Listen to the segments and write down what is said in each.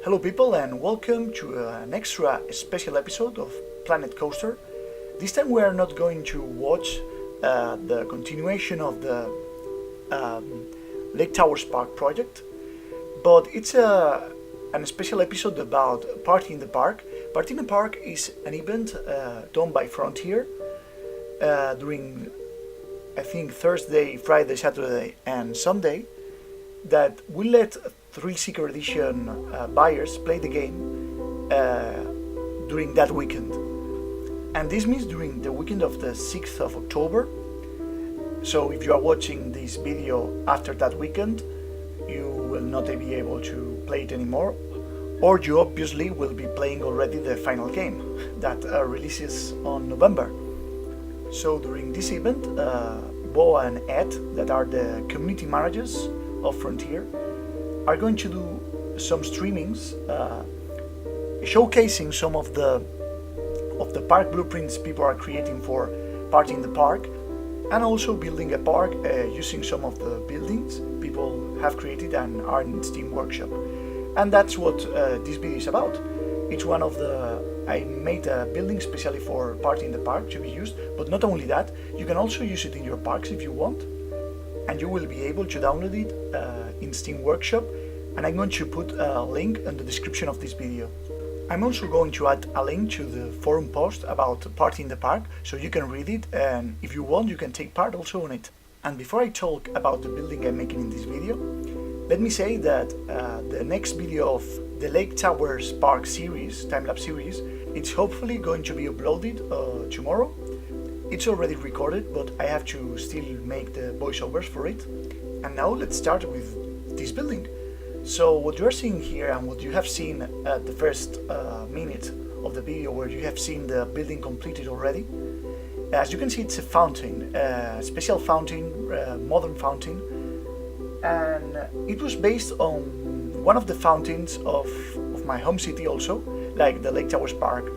Hello people and welcome to an extra special episode of Planet Coaster. This time we are not going to watch the continuation of the Lake Towers Park project, but it's a special episode about Party in the Park. Party in the Park is an event done by Frontier during, I think, Thursday, Friday, Saturday and Sunday, that will let Thrill Seeker Edition buyers play the game during that weekend. And this means during the weekend of the 6th of October. So if you are watching this video after that weekend, you will not be able to play it anymore, or you obviously will be playing already the final game that releases on November. So during this event, Bo and Ed, that are the community managers of Frontier, are going to do some streamings showcasing some of the park blueprints people are creating for Party in the Park, and also building a park using some of the buildings people have created and are in Steam Workshop. And that's what this video is about. I made a building specially for Party in the Park to be used, but not only that, you can also use it in your parks if you want, and you will be able to download it in Steam Workshop, and I'm going to put a link in the description of this video. I'm also going to add a link to the forum post about Party in the Park, so you can read it, and if you want you can take part also on it. And before I talk about the building I'm making in this video, let me say that the next video of the Lake Towers Park series, time-lapse series, it's hopefully going to be uploaded tomorrow. It's already recorded, but I have to still make the voiceovers for it. And now let's start with this building. So what you're seeing here and what you have seen at the first minute of the video, where you have seen the building completed already, as you can see, it's a fountain, a special fountain, modern fountain, and it was based on one of the fountains of my home city also, like the Lake Towers Park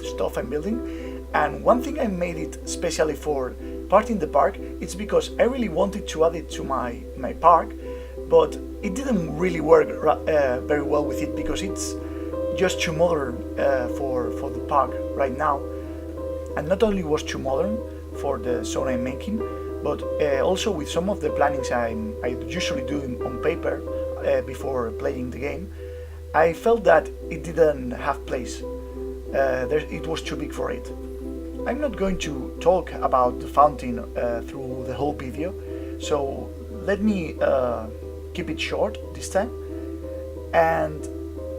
stuff I'm building. And one thing I made it especially for Party in the Park, it's because I really wanted to add it to my park, but it didn't really work very well with it because it's just too modern for the park right now. And not only was too modern for the zone I'm making, but also with some of the plannings I usually do on paper before playing the game, I felt that it didn't have place. It was too big for it. I'm not going to talk about the fountain through the whole video, so let me keep it short this time. And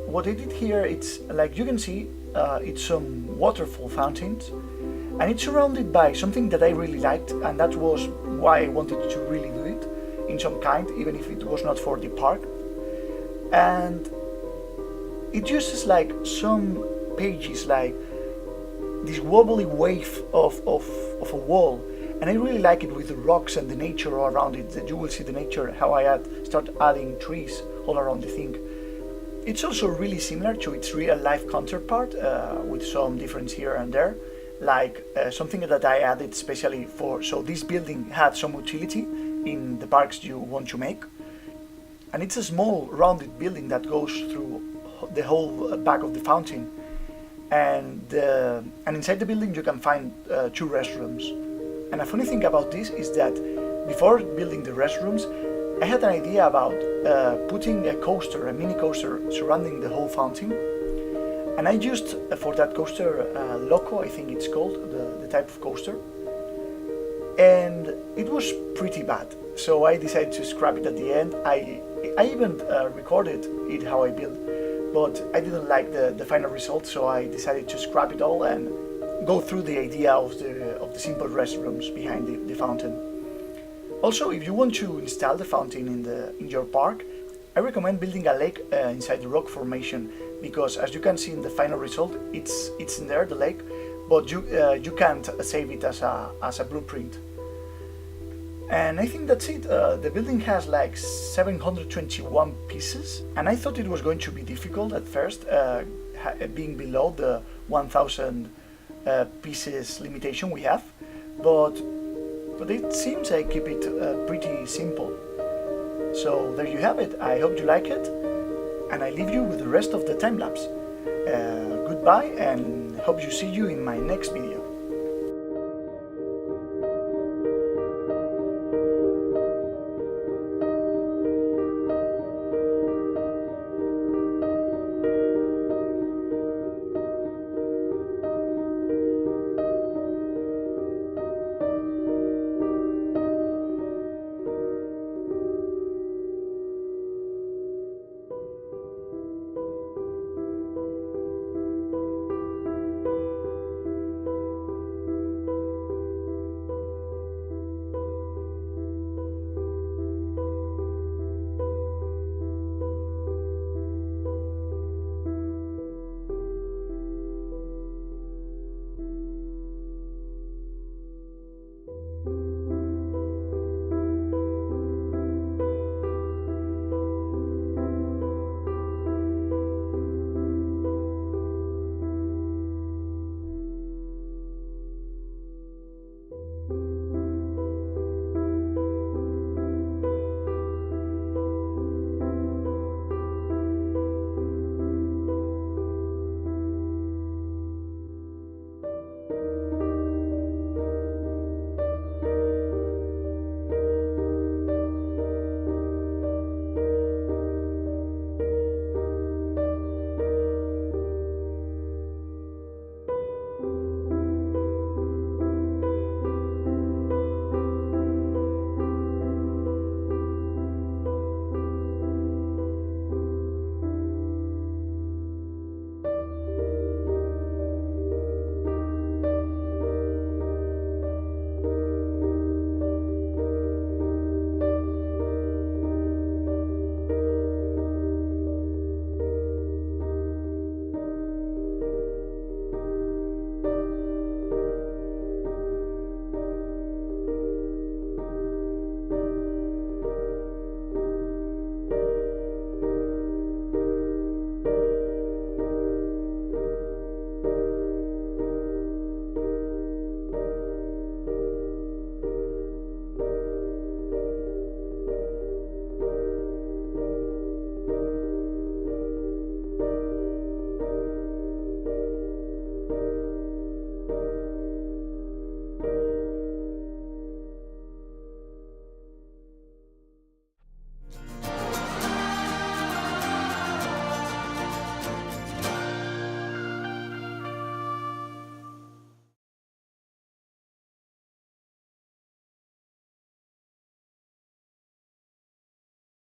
what I did here, it's like you can see, it's some waterfall fountains, and it's surrounded by something that I really liked, and that was why I wanted to really do it in some kind, even if it was not for the park. And it uses like some pages, like this wobbly wave of a wall, and I really like it with the rocks and the nature all around it. That you will see the nature, how I start adding trees all around the thing. It's also really similar to its real life counterpart, with some difference here and there, like something that I added especially for, so this building had some utility in the parks you want to make. And it's a small rounded building that goes through the whole back of the fountain. And inside the building you can find 2 restrooms. And a funny thing about this is that before building the restrooms, I had an idea about putting a coaster, a mini coaster, surrounding the whole fountain. And I used for that coaster Loco, I think it's called, the type of coaster. And it was pretty bad, so I decided to scrap it at the end. I even recorded it how I built, but I didn't like the final result, so I decided to scrap it all and go through the idea of the simple restrooms behind the fountain. Also, if you want to install the fountain in your park, I recommend building a lake inside the rock formation, because as you can see in the final result, it's in there, the lake, but you can't save it as a blueprint. And I think that's it. The building has like 721 pieces, and I thought it was going to be difficult at first, being below the 1000 pieces limitation we have, but it seems I keep it pretty simple. So there you have it. I hope you like it, and I leave you with the rest of the time lapse. Goodbye, and hope you see you in my next video.